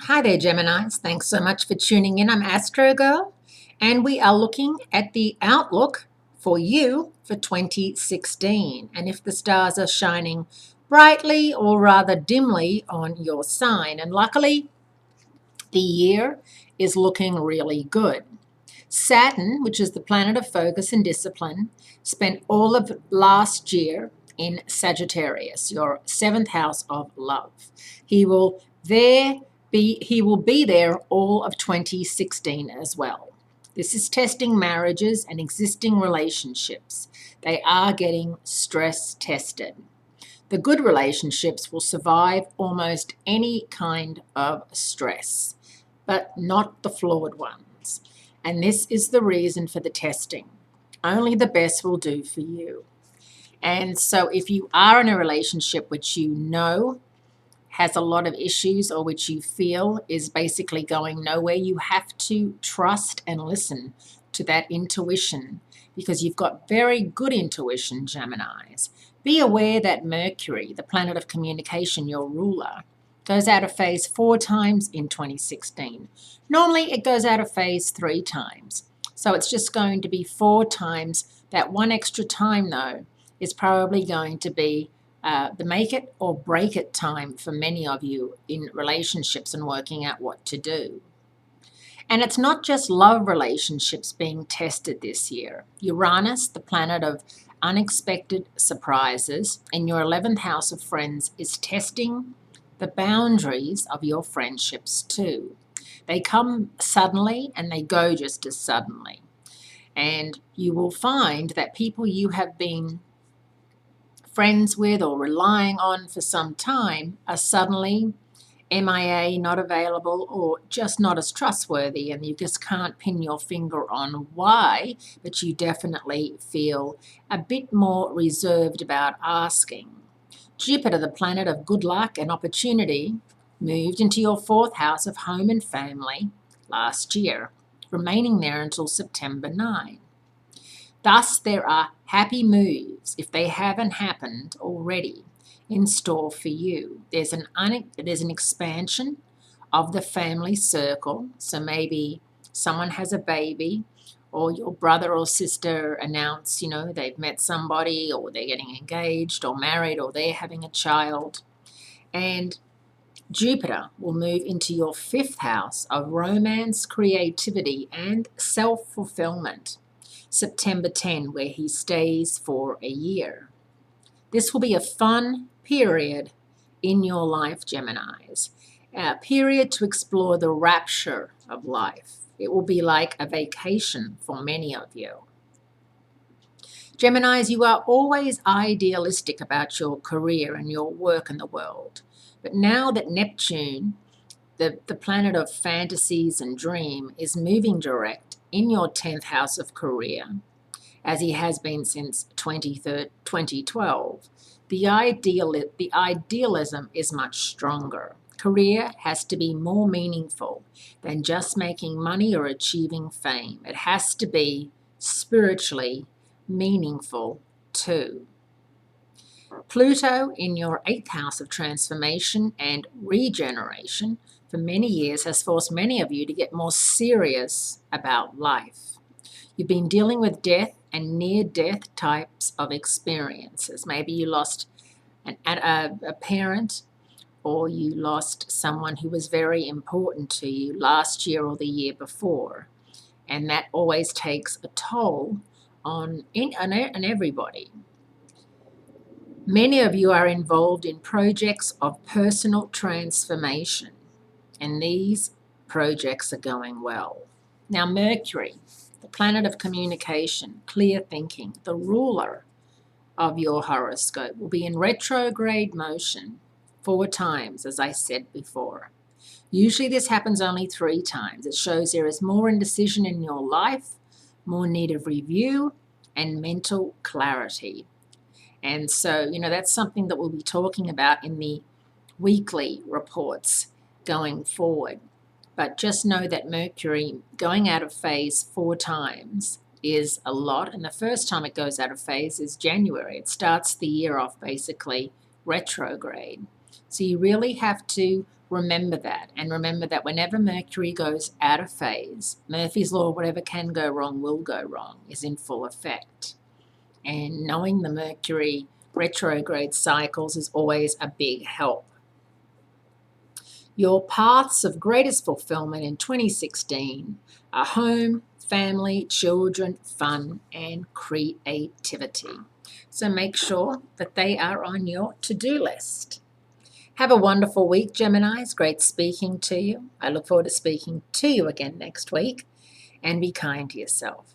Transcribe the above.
Hi there, Geminis. Thanks so much for tuning in. I'm Astrogirl, and we are looking at the outlook for you for 2016 and if the stars are shining brightly or rather dimly on your sign. And luckily, the year is looking really good. Saturn, which is the planet of focus and discipline, spent all of last year in Sagittarius, your seventh house of love. He will be there all of 2016 as well. This is testing marriages and existing relationships. They are getting stress tested. The good relationships will survive almost any kind of stress, but not the flawed ones. And this is the reason for the testing. Only the best will do for you. And so if you are in a relationship which you know has a lot of issues or which you feel is basically going nowhere, you have to trust and listen to that intuition because you've got very good intuition, Geminis. Be aware that Mercury, the planet of communication, your ruler, goes out of phase 4 times in 2016. Normally it goes out of phase 3 times. So it's just going to be 4 times. That one extra time, though, is probably going to be the make it or break it time for many of you in relationships and working out what to do. And it's not just love relationships being tested this year. Uranus, the planet of unexpected surprises, in your 11th house of friends, is testing the boundaries of your friendships too. They come suddenly and they go just as suddenly. And you will find that people you have been friends with or relying on for some time are suddenly MIA, not available, or just not as trustworthy, and you just can't pin your finger on why, but you definitely feel a bit more reserved about asking. Jupiter, the planet of good luck and opportunity, moved into your 4th house of home and family last year, remaining there until September 9. Thus, there are happy moves, if they haven't happened already, in store for you. There's an expansion of the family circle. So maybe someone has a baby, or your brother or sister announce, they've met somebody, or they're getting engaged or married, or they're having a child. And Jupiter will move into your 5th house of romance, creativity, and self-fulfillment. September 10, where he stays for a year. This will be a fun period in your life, Geminis, a period to explore the rapture of life. It will be like a vacation for many of you. Geminis, you are always idealistic about your career and your work in the world. But now that Neptune, the planet of fantasies and dream, is moving direct in your 10th house of career, as he has been since 2012, the idealism is much stronger. Career has to be more meaningful than just making money or achieving fame. It has to be spiritually meaningful too. Pluto in your 8th house of transformation and regeneration for many years has forced many of you to get more serious about life. You've been dealing with death and near-death types of experiences. Maybe you lost a parent, or you lost someone who was very important to you last year or the year before. And that always takes a toll on everybody. Many of you are involved in projects of personal transformation, and these projects are going well. Now, Mercury, the planet of communication, clear thinking, the ruler of your horoscope, will be in retrograde motion 4 times, as I said before. Usually this happens only 3 times. It shows there is more indecision in your life, more need of review, and mental clarity. And so, that's something that we'll be talking about in the weekly reports going forward. But just know that Mercury going out of phase 4 times is a lot. And the first time it goes out of phase is January. It starts the year off basically retrograde. So you really have to Remember that, and remember that whenever Mercury goes out of phase, Murphy's Law, whatever can go wrong will go wrong, is in full effect. And knowing the Mercury retrograde cycles is always a big help. Your paths of greatest fulfillment in 2016 are home, family, children, fun, and creativity. So make sure that they are on your to-do list. Have a wonderful week, Gemini. It's great speaking to you. I look forward to speaking to you again next week. And be kind to yourself.